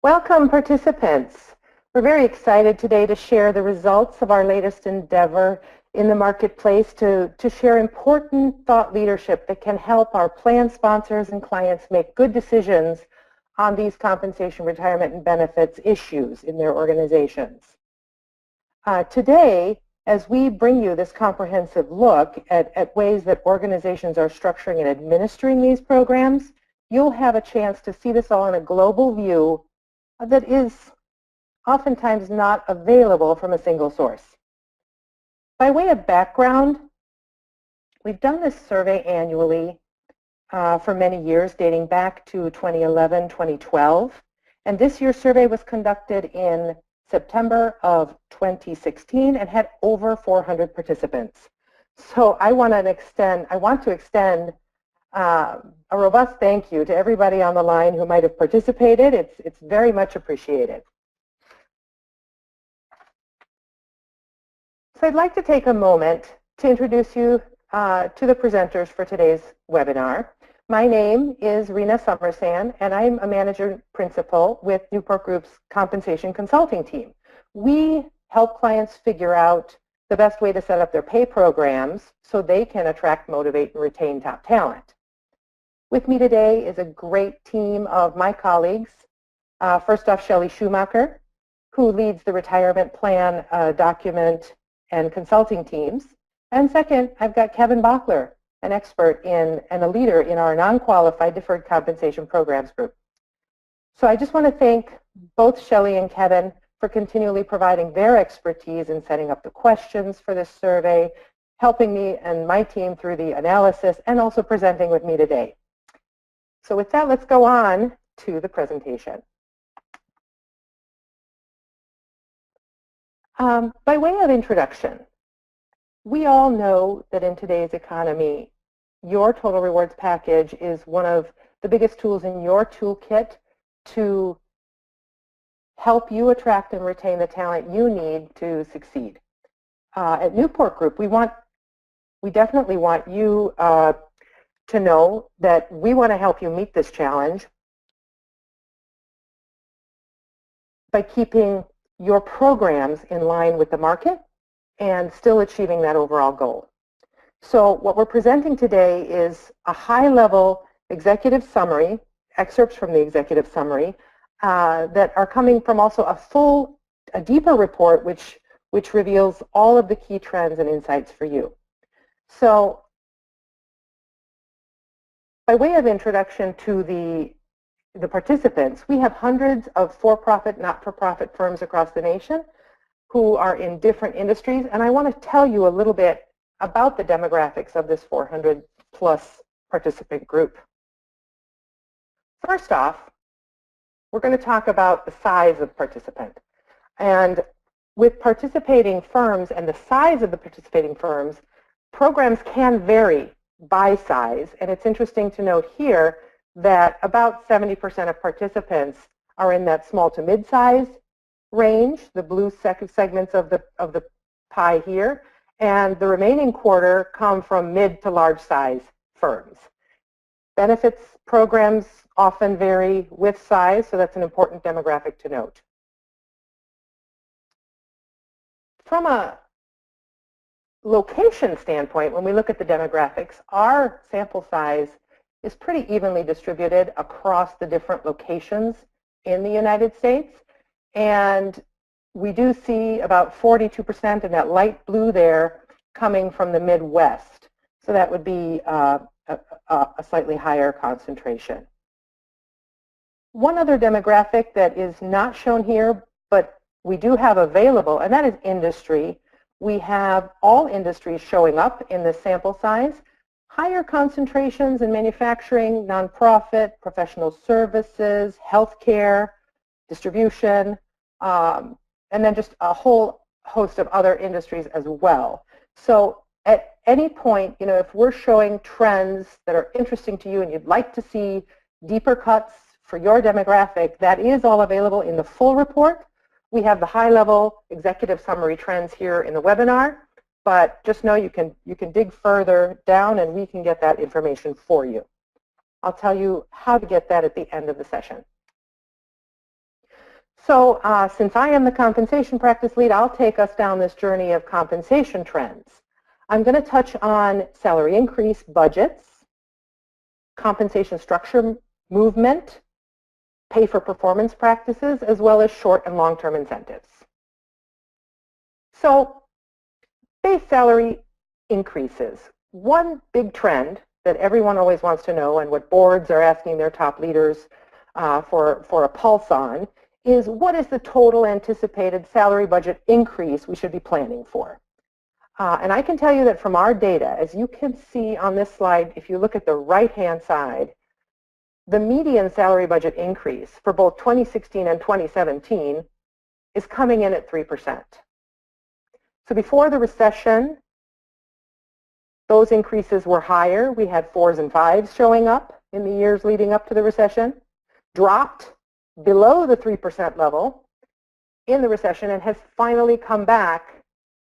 Welcome, participants. We're very excited today to share the results of our latest endeavor in the marketplace to share important thought leadership that can help our plan sponsors and clients make good decisions on these compensation, retirement, and benefits issues in their organizations. Today, as we bring you this comprehensive look at ways that organizations are structuring and administering these programs, you'll have a chance to see this all in a global view that is oftentimes not available from a single source. By way of background, we've done this survey annually for many years, dating back to 2011, 2012. And this year's survey was conducted in September of 2016 and had over 400 participants. So I want to extend a robust thank you to everybody on the line who might have participated. It's very much appreciated. So I'd like to take a moment to introduce you to the presenters for today's webinar. My name is Rena Somersan, and I'm a manager principal with Newport Group's compensation consulting team. We help clients figure out the best way to set up their pay programs so they can attract, motivate, and retain top talent. With me today is a great team of my colleagues. First off, Shelley Schumacher, who leads the retirement plan document and consulting teams. And second, I've got Kevin Bachler, an expert in and a leader in our non-qualified deferred compensation programs group. So I just want to thank both Shelley and Kevin for continually providing their expertise in setting up the questions for this survey, helping me and my team through the analysis, and also presenting with me today. So with that, let's go on to the presentation. By way of introduction, we all know that in today's economy, your total rewards package is one of the biggest tools in your toolkit to help you attract and retain the talent you need to succeed. At Newport Group, we definitely want you to know that we want to help you meet this challenge by keeping your programs in line with the market and still achieving that overall goal. So what we're presenting today is a high-level executive summary, excerpts from the executive summary that are coming from also a deeper report which reveals all of the key trends and insights for you. So by way of introduction to the participants, we have hundreds of for-profit, not-for-profit firms across the nation who are in different industries, and I want to tell you a little bit about the demographics of this 400-plus participant group. First off, we're going to talk about the size of participant. And with participating firms and the size of the participating firms, programs can vary by size, and it's interesting to note here that about 70% of participants are in that small to mid-size range, the blue segments of the pie here, and the remaining quarter come from mid to large size firms. Benefits programs often vary with size, so that's an important demographic to note. From a location standpoint, when we look at the demographics, our sample size is pretty evenly distributed across the different locations in the United States. And we do see about 42% in that light blue there coming from the Midwest. So that would be a slightly higher concentration. One other demographic that is not shown here, but we do have available, and that is industry. We have all industries showing up in the sample size. Higher concentrations in manufacturing, nonprofit, professional services, healthcare, distribution, and then just a whole host of other industries as well. So at any point, if we're showing trends that are interesting to you and you'd like to see deeper cuts for your demographic, that is all available in the full report. We have the high-level executive summary trends here in the webinar, but just know you can dig further down and we can get that information for you. I'll tell you how to get that at the end of the session. So since I am the compensation practice lead, I'll take us down this journey of compensation trends. I'm going to touch on salary increase budgets, compensation structure movement, pay for performance practices, as well as short and long-term incentives. So base salary increases. One big trend that everyone always wants to know, and what boards are asking their top leaders for a pulse on, is what is the total anticipated salary budget increase we should be planning for? And I can tell you that from our data, as you can see on this slide, if you look at the right-hand side, the median salary budget increase for both 2016 and 2017 is coming in at 3%. So before the recession, those increases were higher. We had 4s and 5s showing up in the years leading up to the recession, dropped below the 3% level in the recession, and has finally come back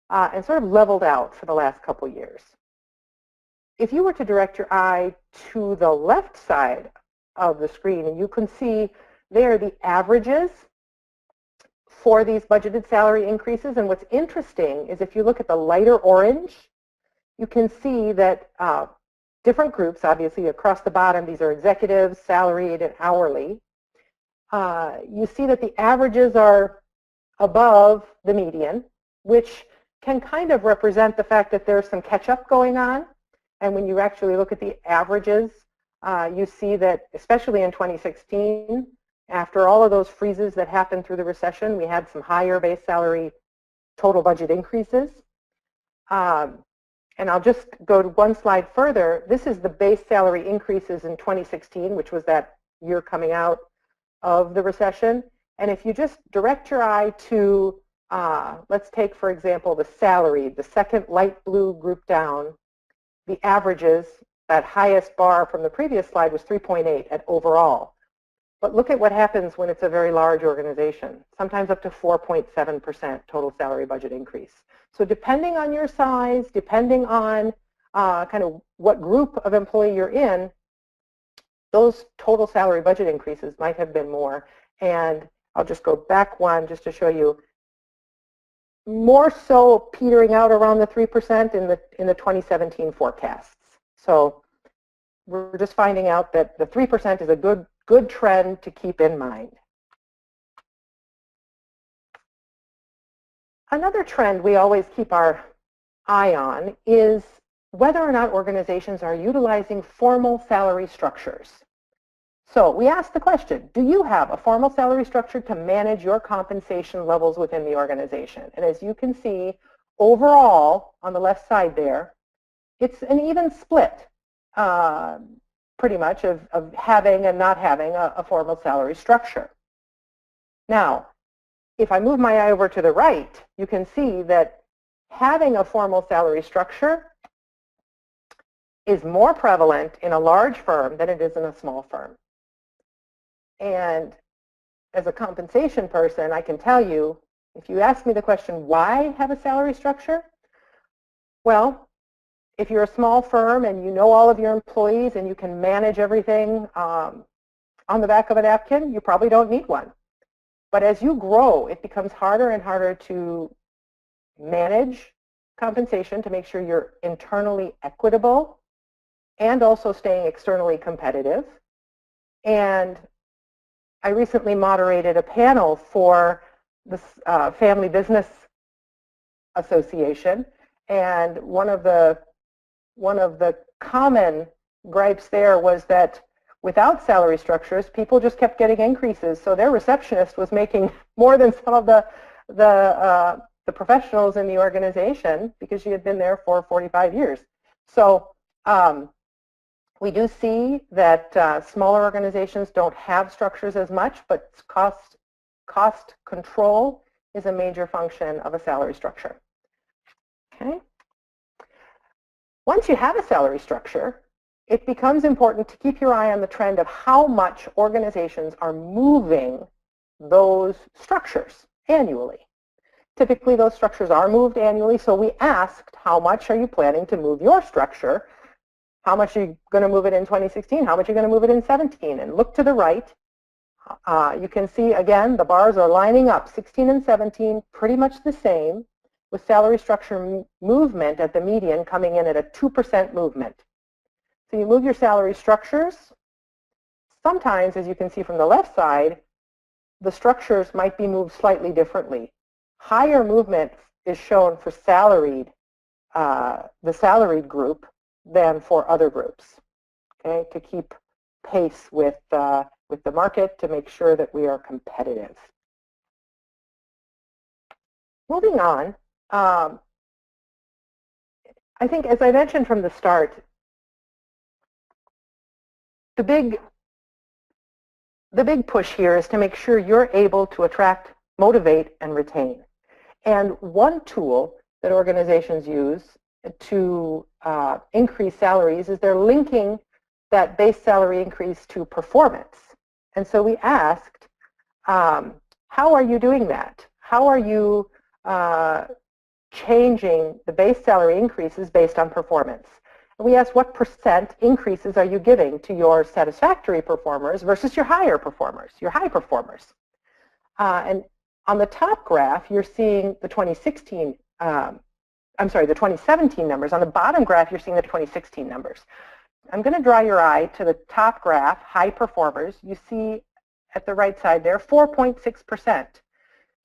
and sort of leveled out for the last couple years. If you were to direct your eye to the left side of the screen, you can see there the averages for these budgeted salary increases. And what's interesting is if you look at the lighter orange, you can see that different groups, obviously across the bottom, these are executives, salaried, and hourly. You see that the averages are above the median, which can kind of represent the fact that there's some catch-up going on. And when you actually look at the averages, you see that, especially in 2016, after all of those freezes that happened through the recession, we had some higher base salary total budget increases. And I'll just go to one slide further. This is the base salary increases in 2016, which was that year coming out of the recession. And if you just direct your eye to, let's take, for example, the salaried, the second light blue group down, the averages, that highest bar from the previous slide was 3.8 at overall. But look at what happens when it's a very large organization, sometimes up to 4.7% total salary budget increase. So depending on your size, depending on kind of what group of employee you're in, those total salary budget increases might have been more. And I'll just go back one just to show you, more so petering out around the 3% in the 2017 forecasts. So we're just finding out that the 3% is a good trend to keep in mind. Another trend we always keep our eye on is whether or not organizations are utilizing formal salary structures. So we ask the question, do you have a formal salary structure to manage your compensation levels within the organization? And as you can see, overall, on the left side there, it's an even split, pretty much, of having and not having a formal salary structure. Now, if I move my eye over to the right, you can see that having a formal salary structure is more prevalent in a large firm than it is in a small firm. And as a compensation person, I can tell you, if you ask me the question, why have a salary structure? Well, if you're a small firm and you know all of your employees and you can manage everything on the back of a napkin, you probably don't need one. But as you grow, it becomes harder and harder to manage compensation to make sure you're internally equitable and also staying externally competitive. And I recently moderated a panel for the Family Business Association, and one of the common gripes there was that without salary structures, people just kept getting increases. So their receptionist was making more than some of the professionals in the organization because she had been there for 45 years. So we do see that smaller organizations don't have structures as much, but cost control is a major function of a salary structure. Okay. Once you have a salary structure, it becomes important to keep your eye on the trend of how much organizations are moving those structures annually. Typically, those structures are moved annually, so we asked, how much are you planning to move your structure? How much are you going to move it in 2016? How much are you going to move it in 2017? And look to the right. You can see, again, the bars are lining up, 16 and 17, pretty much the same, with salary structure movement at the median coming in at a 2% movement. So you move your salary structures. Sometimes, as you can see from the left side, the structures might be moved slightly differently. Higher movement is shown for salaried, the salaried group than for other groups, okay, to keep pace with the market, to make sure that we are competitive. Moving on, I think, as I mentioned from the start, the big push here is to make sure you're able to attract, motivate, and retain. And one tool that organizations use to increase salaries is they're linking that base salary increase to performance. And so we asked, how are you doing that? How are you changing the base salary increases based on performance? And we asked, what % increases are you giving to your satisfactory performers versus your higher performers, your high performers? And on the top graph, you're seeing the 2016, the 2017 numbers. On the bottom graph, you're seeing the 2016 numbers. I'm going to draw your eye to the top graph, high performers. You see at the right side there, 4.6%.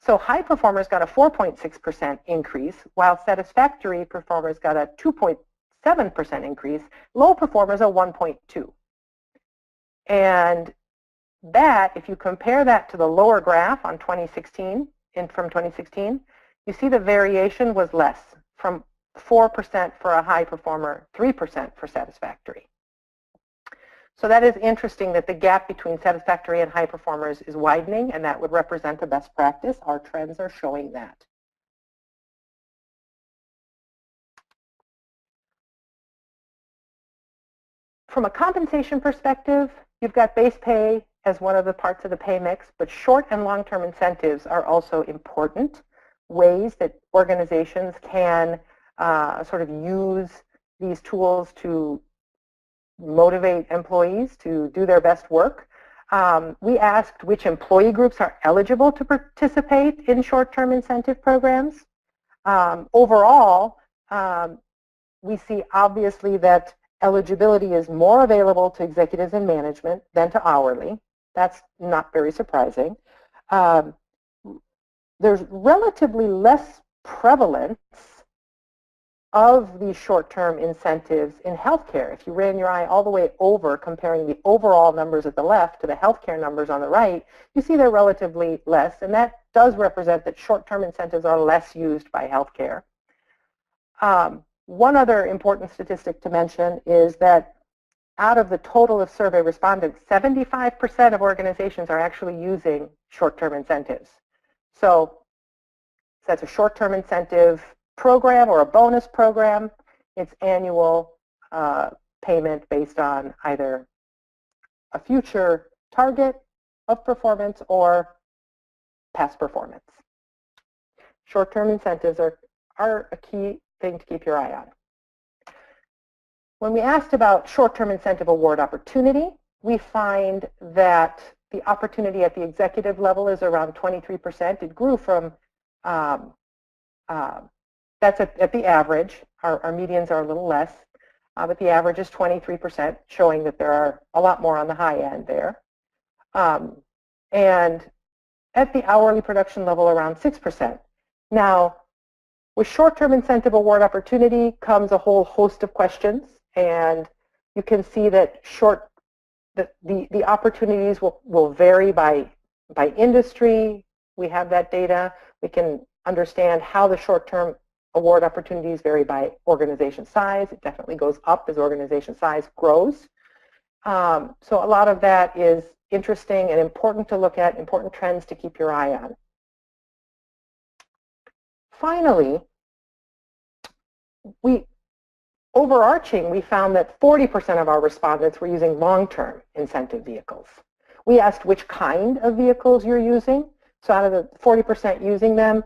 So high performers got a 4.6% increase, while satisfactory performers got a 2.7% increase, low performers a 1.2. And that, if you compare that to the lower graph on 2016, from 2016, you see the variation was less, from 4% for a high performer, 3% for satisfactory. So that is interesting that the gap between satisfactory and high performers is widening, and that would represent a best practice. Our trends are showing that. From a compensation perspective, you've got base pay as one of the parts of the pay mix, but short and long-term incentives are also important ways that organizations can sort of use these tools to motivate employees to do their best work. We asked which employee groups are eligible to participate in short-term incentive programs. Overall, we see obviously that eligibility is more available to executives and management than to hourly. That's not very surprising. There's relatively less prevalence of these short-term incentives in healthcare. If you ran your eye all the way over, comparing the overall numbers at the left to the healthcare numbers on the right, you see they're relatively less, and that does represent that short-term incentives are less used by healthcare. One other important statistic to mention is that out of the total of survey respondents, 75% of organizations are actually using short-term incentives. So that's a short-term incentive program or a bonus program. It's annual payment based on either a future target of performance or past performance. Short-term incentives are a key thing to keep your eye on. When we asked about short-term incentive award opportunity, we find that the opportunity at the executive level is around 23%. It grew from that's at the average. Our medians are a little less, but the average is 23%, showing that there are a lot more on the high end there. And at the hourly production level, around 6%. Now, with short-term incentive award opportunity comes a whole host of questions, and you can see that the opportunities will vary by industry. We have that data. We can understand how the short-term award opportunities vary by organization size. It definitely goes up as organization size grows. So a lot of that is interesting and important to look at, important trends to keep your eye on. Finally, overarching, we found that 40% of our respondents were using long-term incentive vehicles. We asked which kind of vehicles you're using. So out of the 40% using them,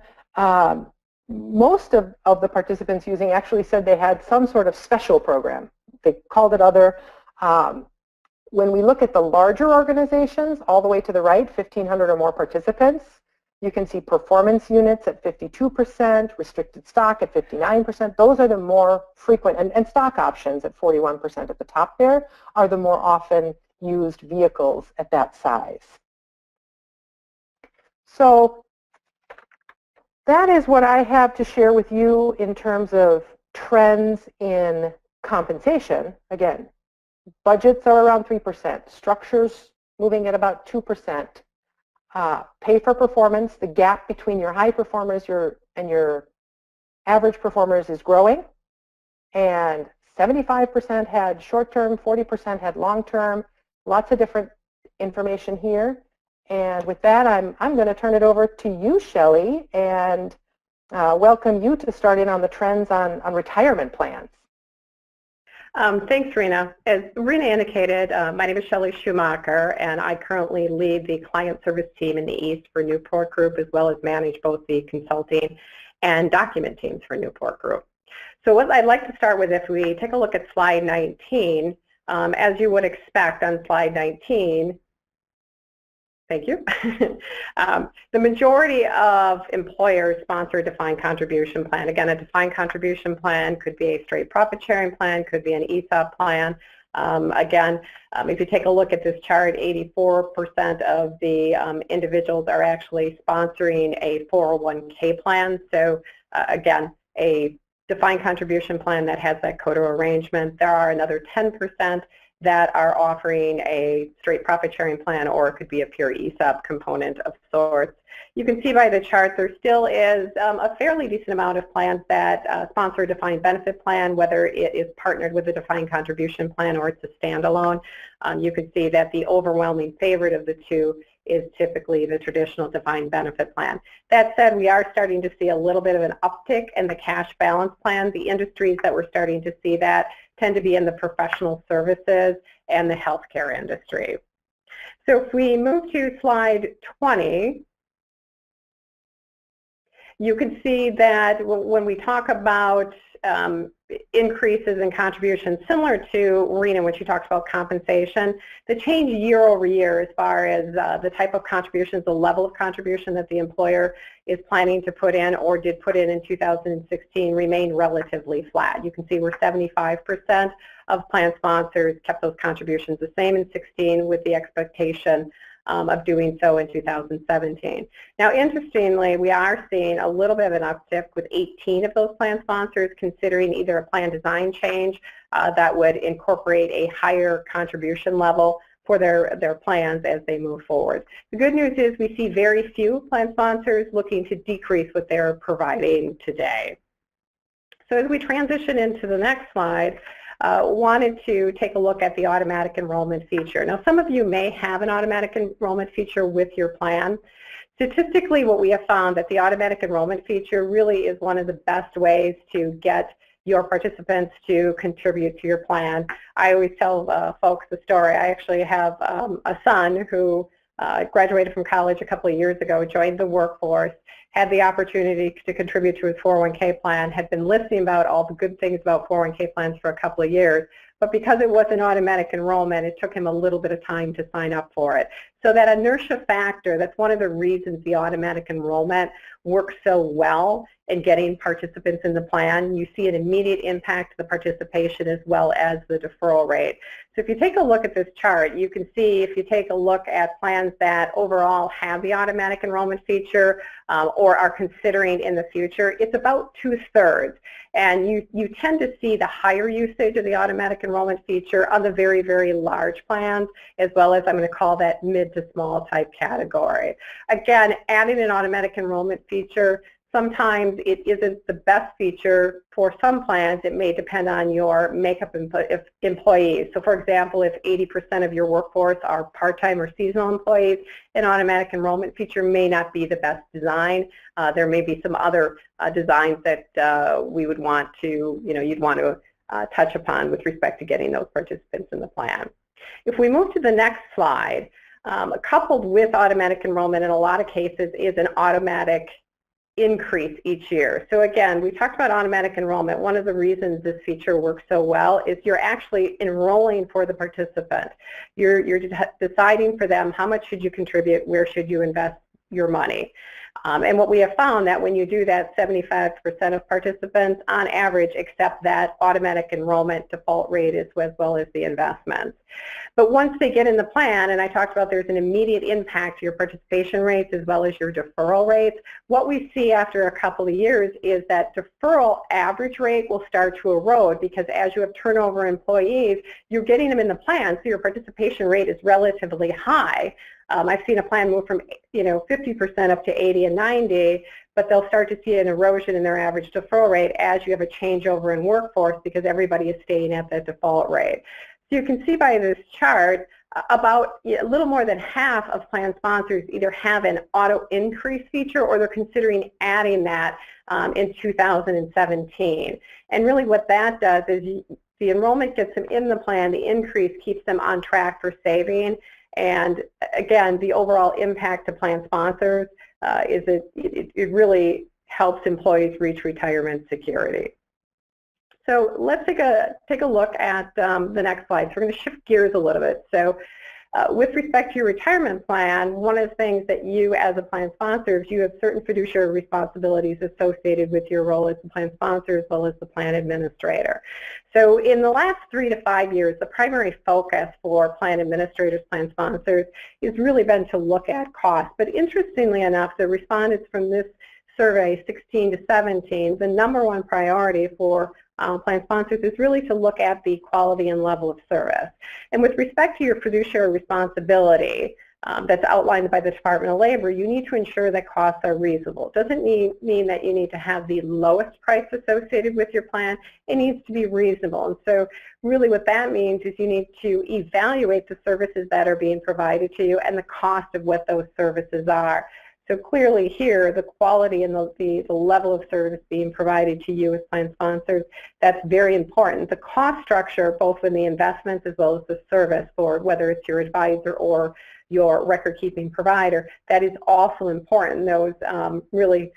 most of the participants using actually said they had some sort of special program. They called it other. when we look at the larger organizations, all the way to the right, 1,500 or more participants, you can see performance units at 52%, restricted stock at 59%. Those are the more frequent, and stock options at 41% at the top there are the more often used vehicles at that size. So that is what I have to share with you in terms of trends in compensation. Again, budgets are around 3%, structures moving at about 2%. Pay for performance, the gap between your high performers and your average performers is growing, and 75% had short-term, 40% had long-term, lots of different information here. And with that, I'm going to turn it over to you, Shelley, and welcome you to start in on the trends on retirement plans. Thanks, Rena. As Rena indicated, my name is Shelley Schumacher, and I currently lead the client service team in the East for Newport Group, as well as manage both the consulting and document teams for Newport Group. So what I'd like to start with, if we take a look at slide 19, as you would expect on slide 19, thank you. The majority of employers sponsor a defined contribution plan. Again, a defined contribution plan could be a straight profit sharing plan, could be an ESOP plan. Again, if you take a look at this chart, 84% of the individuals are actually sponsoring a 401k plan. So again, a defined contribution plan that has that coda arrangement. There are another 10% that are offering a straight profit sharing plan, or it could be a pure ESOP component of sorts. You can see by the chart there still is a fairly decent amount of plans that sponsor a defined benefit plan, whether it is partnered with a defined contribution plan or it's a standalone. You can see that the overwhelming favorite of the two is typically the traditional defined benefit plan. That said, we are starting to see a little bit of an uptick in the cash balance plan. The industries that we're starting to see that tend to be in the professional services and the healthcare industry. So if we move to slide 20, you can see that when we talk about increases in contributions, similar to Rena when she talks about compensation, the change year over year as far as the type of contributions, the level of contribution that the employer is planning to put in or did put in 2016 remained relatively flat. You can see where 75% of plan sponsors kept those contributions the same in 16 with the expectation of doing so in 2017. Now, interestingly, we are seeing a little bit of an uptick with 18 of those plan sponsors considering either a plan design change that would incorporate a higher contribution level for their plans as they move forward. The good news is we see very few plan sponsors looking to decrease what they're providing today. So as we transition into the next slide, wanted to take a look at the automatic enrollment feature. Now, some of you may have an automatic enrollment feature with your plan. Statistically, what we have found that the automatic enrollment feature really is one of the best ways to get your participants to contribute to your plan. I always tell folks the story. I actually have a son who graduated from college a couple of years ago, joined the workforce, had the opportunity to contribute to his 401k plan, had been listening about all the good things about 401k plans for a couple of years, but because it was an automatic enrollment, it took him a little bit of time to sign up for it. So that inertia factor, that's one of the reasons the automatic enrollment works so well in getting participants in the plan. You see an immediate impact to the participation as well as the deferral rate. So if you take a look at this chart, you can see if you take a look at plans that overall have the automatic enrollment feature or are considering in the future, it's about 2/3. And you tend to see the higher usage of the automatic enrollment feature on the very, very large plans, as well as I'm going to call that mid to small type category. Again, adding an automatic enrollment feature, sometimes it isn't the best feature for some plans. It may depend on your makeup of employees. So for example, if 80% of your workforce are part-time or seasonal employees, an automatic enrollment feature may not be the best design. There may be some other designs that we would want to, you'd want to touch upon with respect to getting those participants in the plan. If we move to the next slide, coupled with automatic enrollment in a lot of cases is an automatic increase each year. So again, we talked about automatic enrollment. One of the reasons this feature works so well is you're actually enrolling for the participant. You're deciding for them how much should you contribute, where should you invest your money. And what we have found that when you do that, 75% of participants on average accept that automatic enrollment default rate as well as the investments. But once they get in the plan, and I talked about there's an immediate impact to your participation rates as well as your deferral rates, what we see after a couple of years is that deferral average rate will start to erode because as you have turnover employees, you're getting them in the plan, so your participation rate is relatively high. I've seen a plan move from 50% up to 80 and 90, but they'll start to see an erosion in their average deferral rate as you have a changeover in workforce because everybody is staying at that default rate. So you can see by this chart, about a little more than half of plan sponsors either have an auto increase feature or they're considering adding that in 2017. And really what that does is the enrollment gets them in the plan, the increase keeps them on track for saving. And again, the overall impact to plan sponsors is it really helps employees reach retirement security. So let's take a look at the next slide. So we're going to shift gears a little bit. So with respect to your retirement plan, one of the things that you as a plan sponsor, you have certain fiduciary responsibilities associated with your role as a plan sponsor as well as the plan administrator. So in the last 3 to 5 years, the primary focus for plan administrators, plan sponsors, has really been to look at cost. But interestingly enough, the respondents from this survey, 16 to 17, the #1 priority for plan sponsors is really to look at the quality and level of service. And with respect to your fiduciary responsibility that's outlined by the Department of Labor, you need to ensure that costs are reasonable. It doesn't mean that you need to have the lowest price associated with your plan. It needs to be reasonable. And so really what that means is you need to evaluate the services that are being provided to you and the cost of what those services are. So clearly here, the quality and the level of service being provided to you as plan sponsors, that's very important. The cost structure, both in the investments as well as the service for whether it's your advisor or your record-keeping provider, that is also important. Those really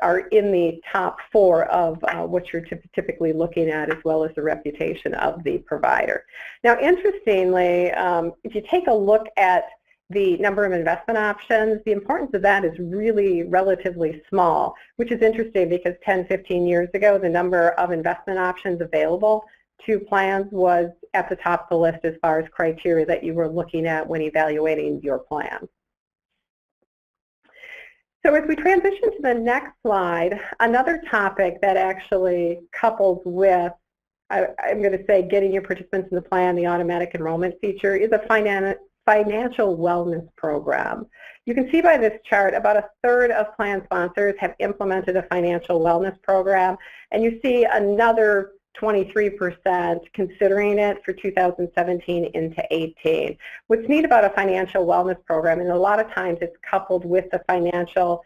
are in the top 4 of what you're typically looking at, as well as the reputation of the provider. Now, interestingly, if you take a look at the number of investment options, the importance of that is really relatively small, which is interesting because 10, 15 years ago, the number of investment options available to plans was at the top of the list as far as criteria that you were looking at when evaluating your plan. So as we transition to the next slide, another topic that actually couples with, I'm going to say, getting your participants in the plan, the automatic enrollment feature, is a financial wellness program. You can see by this chart about 1/3 of plan sponsors have implemented a financial wellness program, and you see another 23% considering it for 2017 into 18. What's neat about a financial wellness program, and a lot of times it's coupled with the financial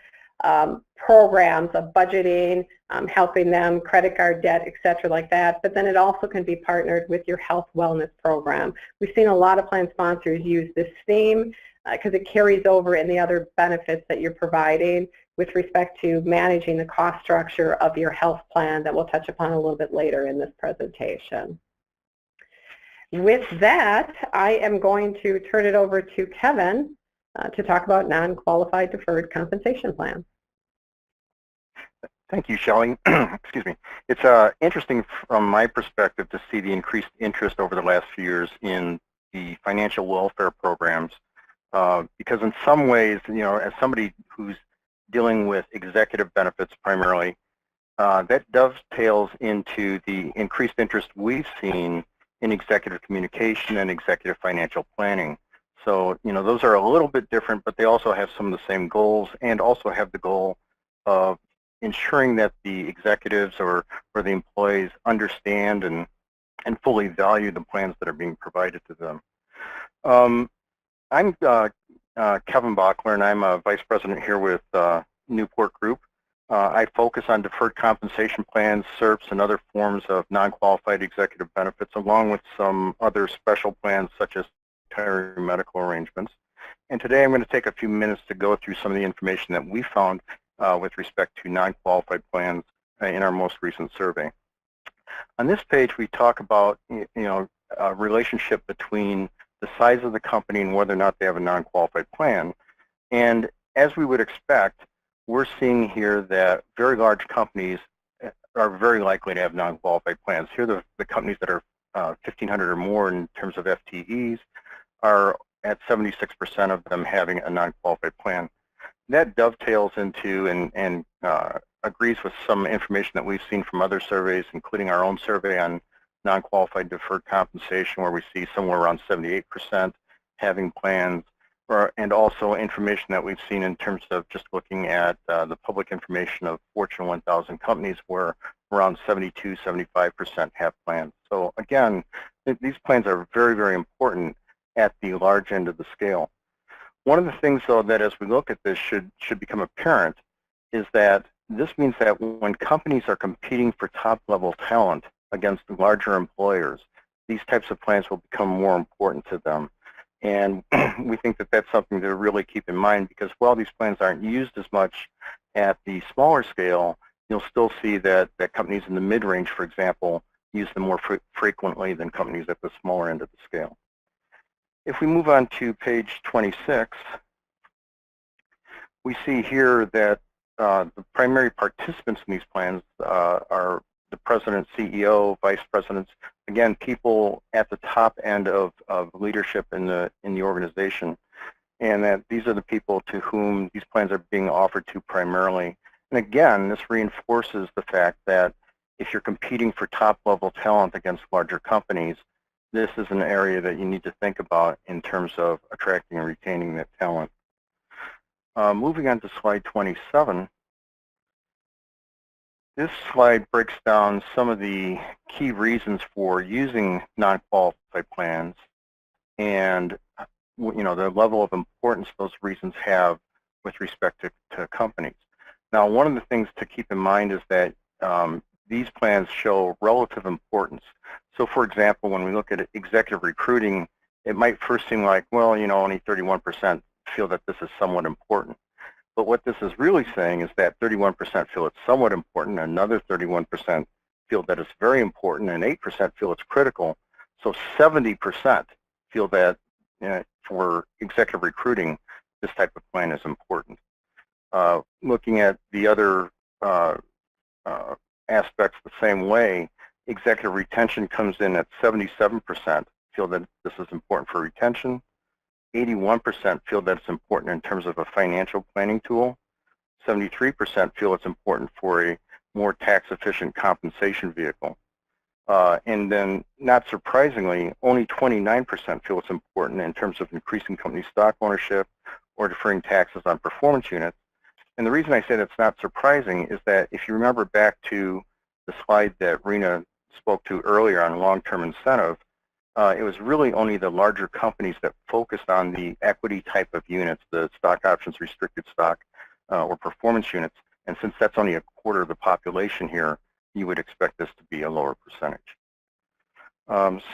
programs of budgeting, helping them, credit card debt, etc. like that, but then it also can be partnered with your health wellness program. We've seen a lot of plan sponsors use this theme because it carries over in the other benefits that you're providing with respect to managing the cost structure of your health plan that we'll touch upon a little bit later in this presentation. With that, I am going to turn it over to Kevin to talk about non-qualified deferred compensation plans. Thank you, Shelley. Excuse me. It's interesting from my perspective to see the increased interest over the last few years in the financial welfare programs because in some ways, as somebody who's dealing with executive benefits primarily, that dovetails into the increased interest we've seen in executive communication and executive financial planning. So, those are a little bit different, but they also have some of the same goals and also have the goal of ensuring that the executives or the employees understand and fully value the plans that are being provided to them. I'm Kevin Bachler, and I'm a vice president here with Newport Group. I focus on deferred compensation plans, SERPs, and other forms of non-qualified executive benefits, along with some other special plans such as retiree medical arrangements. And today I'm going to take a few minutes to go through some of the information that we found with respect to non-qualified plans in our most recent survey. On this page, we talk about a relationship between the size of the company and whether or not they have a non-qualified plan. And as we would expect, we're seeing here that very large companies are very likely to have non-qualified plans. Here, the companies that are 1,500 or more in terms of FTEs are at 76% of them having a non-qualified plan. That dovetails into and agrees with some information that we've seen from other surveys, including our own survey on non-qualified deferred compensation, where we see somewhere around 78% having plans, and also information that we've seen in terms of just looking at the public information of Fortune 1000 companies, where around 72–75% have plans. So again, these plans are very, very important at the large end of the scale. One of the things, though, that as we look at this should become apparent is that this means that when companies are competing for top-level talent against larger employers, these types of plans will become more important to them. And we think that that's something to really keep in mind, because while these plans aren't used as much at the smaller scale, you'll still see that companies in the mid-range, for example, use them more frequently than companies at the smaller end of the scale. If we move on to page 26, we see here that the primary participants in these plans are the president, CEO, vice presidents, again, people at the top end of leadership in the organization, and that these are the people to whom these plans are being offered to primarily. And again, this reinforces the fact that if you're competing for top-level talent against larger companies, this is an area that you need to think about in terms of attracting and retaining that talent. Moving on to slide 27. This slide breaks down some of the key reasons for using non-qualified plans and the level of importance those reasons have with respect to companies. Now, one of the things to keep in mind is that these plans show relative importance. So, for example, when we look at executive recruiting, it might first seem like, well, only 31% feel that this is somewhat important. But what this is really saying is that 31% feel it's somewhat important, another 31% feel that it's very important, and 8% feel it's critical. So 70% feel that for executive recruiting, this type of plan is important. Looking at the other aspects the same way, executive retention comes in at 77% feel that this is important for retention. 81% feel that it's important in terms of a financial planning tool. 73% feel it's important for a more tax-efficient compensation vehicle. And then, not surprisingly, only 29% feel it's important in terms of increasing company stock ownership or deferring taxes on performance units. And the reason I say that's not surprising is that if you remember back to the slide that Rena spoke to earlier on long-term incentive, it was really only the larger companies that focused on the equity type of units, the stock options, restricted stock, or performance units. And since that's only a quarter of the population here, you would expect this to be a lower percentage.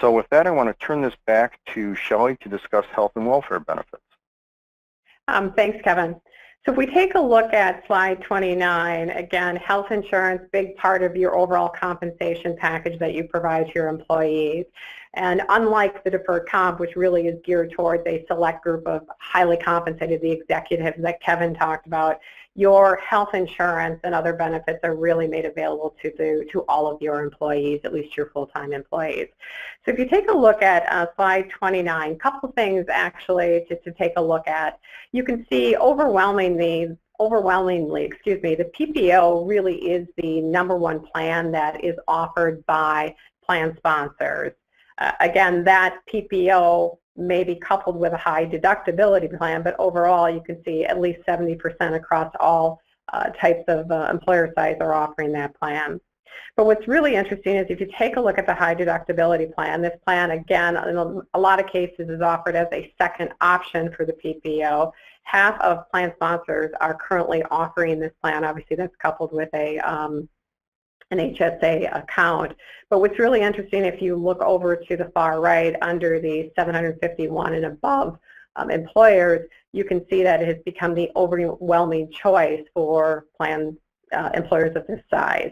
So with that, I want to turn this back to Shelley to discuss health and welfare benefits. Thanks, Kevin. So if we take a look at slide 29, again, health insurance, big part of your overall compensation package that you provide to your employees. And unlike the deferred comp, which really is geared towards a select group of highly compensated, the executives that Kevin talked about, your health insurance and other benefits are really made available to all of your employees, at least your full-time employees. So if you take a look at slide 29, a couple things actually to take a look at. You can see overwhelmingly, the PPO really is the #1 plan that is offered by plan sponsors. Again, that PPO may be coupled with a high deductibility plan, but overall you can see at least 70% across all types of employer sites are offering that plan. But what's really interesting is if you take a look at the high deductibility plan, this plan again in a lot of cases is offered as a second option for the PPO. Half of plan sponsors are currently offering this plan. Obviously that's coupled with an HSA account. But what's really interesting, if you look over to the far right under the 751 and above employers, you can see that it has become the overwhelming choice for plan employers of this size.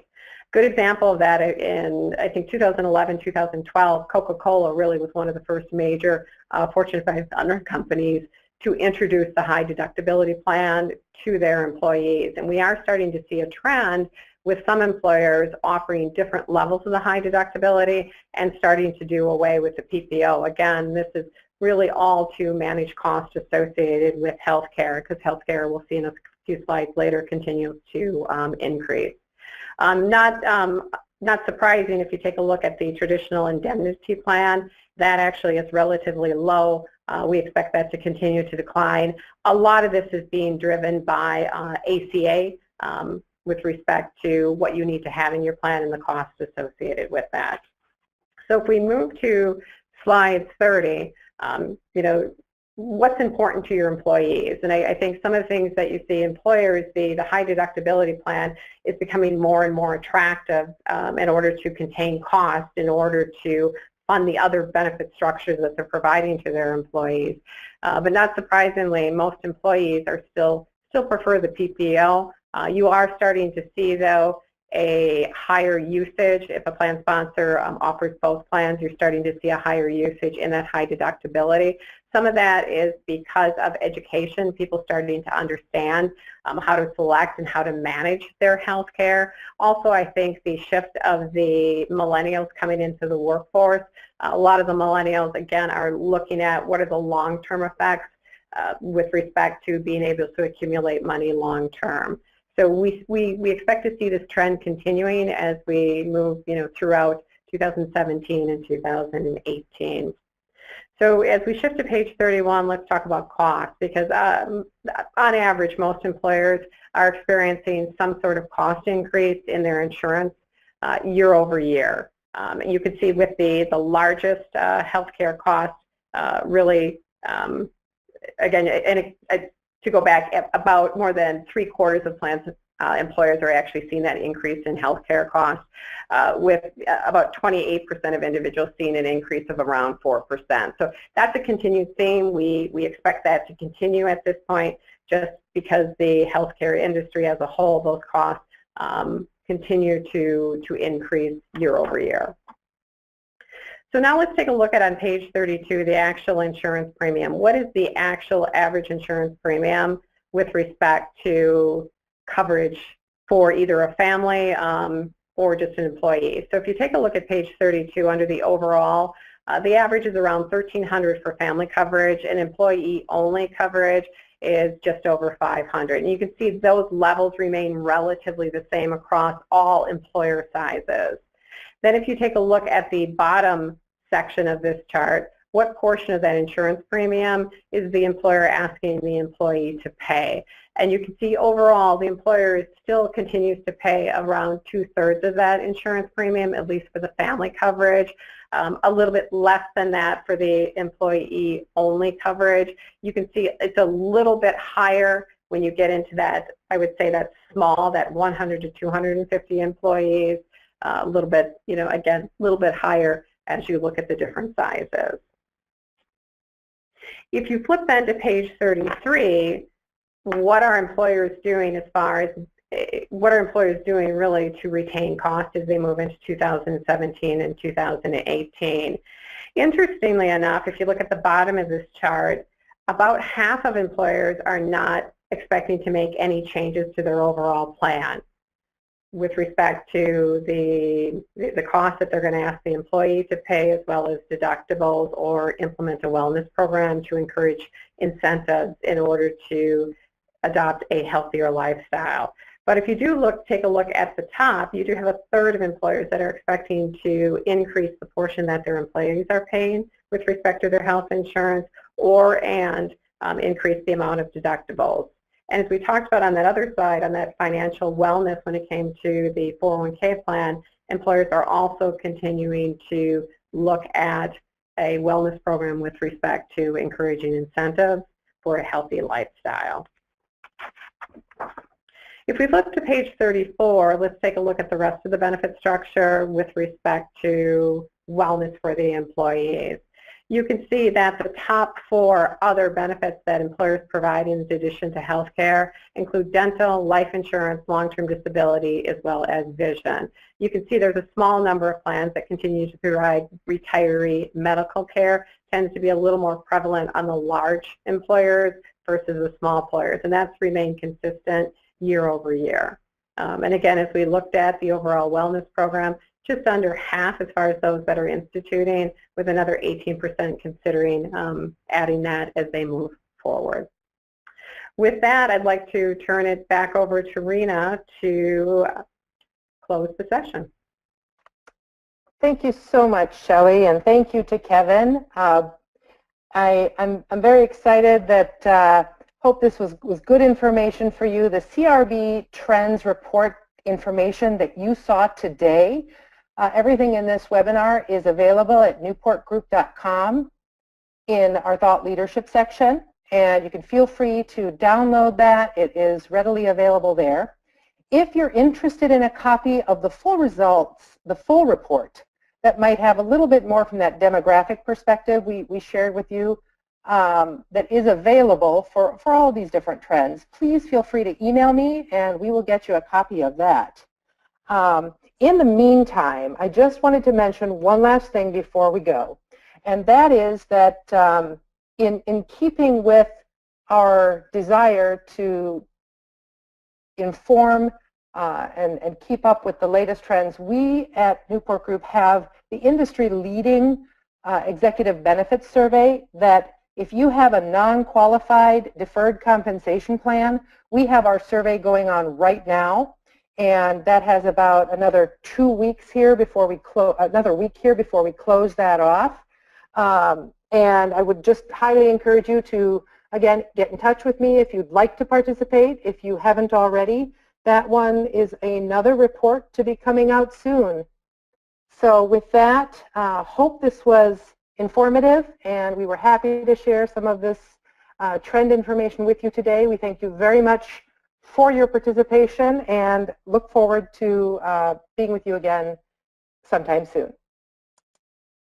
Good example of that in, I think, 2011, 2012, Coca-Cola really was one of the first major Fortune 500 companies to introduce the high deductibility plan to their employees. And we are starting to see a trend with some employers offering different levels of the high deductibility and starting to do away with the PPO. Again, this is really all to manage costs associated with healthcare, because healthcare, we'll see in a few slides later, continues to increase. Not surprising if you take a look at the traditional indemnity plan, that actually is relatively low. We expect that to continue to decline. A lot of this is being driven by ACA with respect to what you need to have in your plan and the costs associated with that. So if we move to slide 30, you know, what's important to your employees? And I think some of the things that you see employers, the high deductibility plan is becoming more and more attractive in order to contain cost, in order to fund the other benefit structures that they're providing to their employees. But not surprisingly, most employees are still prefer the PPO. You are starting to see, though, a higher usage. If a plan sponsor offers both plans, you're starting to see a higher usage in that high deductibility. Some of that is because of education, people starting to understand how to select and how to manage their health care. Also, I think the shift of the millennials coming into the workforce, a lot of the millennials, again, are looking at what are the long-term effects with respect to being able to accumulate money long-term. So we expect to see this trend continuing as we move, you know, throughout 2017 and 2018. So as we shift to page 31, let's talk about cost, because on average, most employers are experiencing some sort of cost increase in their insurance year over year. You can see with the largest healthcare costs really, again, and to go back, about more than 3/4 of plans employers are actually seeing that increase in healthcare costs, with about 28% of individuals seeing an increase of around 4%. So that's a continued theme. We expect that to continue at this point, just because the healthcare industry as a whole, those costs continue to increase year over year. So now let's take a look at, on page 32, the actual insurance premium. What is the actual average insurance premium with respect to coverage for either a family or just an employee? So if you take a look at page 32 under the overall, the average is around $1,300 for family coverage, and employee-only coverage is just over $500. And you can see those levels remain relatively the same across all employer sizes. Then if you take a look at the bottom section of this chart, what portion of that insurance premium is the employer asking the employee to pay? And you can see overall the employer still continues to pay around 2/3 of that insurance premium, at least for the family coverage. A little bit less than that for the employee-only coverage. You can see it's a little bit higher when you get into that, I would say that's small, that 100 to 250 employees. A little bit, you know, again, a little bit higher as you look at the different sizes. If you flip then to page 33, what are employers doing as far as, what are employers doing really to retain cost as they move into 2017 and 2018? Interestingly enough, if you look at the bottom of this chart, about half of employers are not expecting to make any changes to their overall plan with respect to the cost that they're going to ask the employee to pay, as well as deductibles, or implement a wellness program to encourage incentives in order to adopt a healthier lifestyle. But if you do take a look at the top, you do have 1/3 of employers that are expecting to increase the portion that their employees are paying with respect to their health insurance, and increase the amount of deductibles. And as we talked about on that other side, on that financial wellness, when it came to the 401k plan, employers are also continuing to look at a wellness program with respect to encouraging incentives for a healthy lifestyle. If we flip to page 34, let's take a look at the rest of the benefit structure with respect to wellness for the employees. you can see that the top 4 other benefits that employers provide in addition to health care include dental, life insurance, long-term disability, as well as vision. You can see there's a small number of plans that continue to provide retiree medical care. Tends to be a little more prevalent on the large employers versus the small employers, and that's remained consistent year over year. And again, as we looked at the overall wellness program, just under half as far as those that are instituting, with another 18% considering adding that as they move forward. With that, I'd like to turn it back over to Rena to close the session. Thank you so much, Shelley, and thank you to Kevin. I'm very excited that hope this was good information for you. The CRB Trends Report information that you saw today, everything in this webinar is available at newportgroup.com in our Thought Leadership section, and you can feel free to download that. It is readily available there. If you're interested in a copy of the full results, the full report, that might have a little bit more from that demographic perspective we shared with you, that is available for all of these different trends, please feel free to email me and we will get you a copy of that. In the meantime, I just wanted to mention one last thing before we go, and that is that in keeping with our desire to inform and keep up with the latest trends, we at Newport Group have the industry-leading executive benefits survey that if you have a non-qualified deferred compensation plan, we have our survey going on right now, and that has about another 2 weeks here before we close, another week here before we close that off. And I would just highly encourage you to, again, get in touch with me if you'd like to participate, if you haven't already. That one is another report to be coming out soon. So with that, hope this was informative, and we were happy to share some of this trend information with you today. We thank you very much for your participation and look forward to being with you again sometime soon.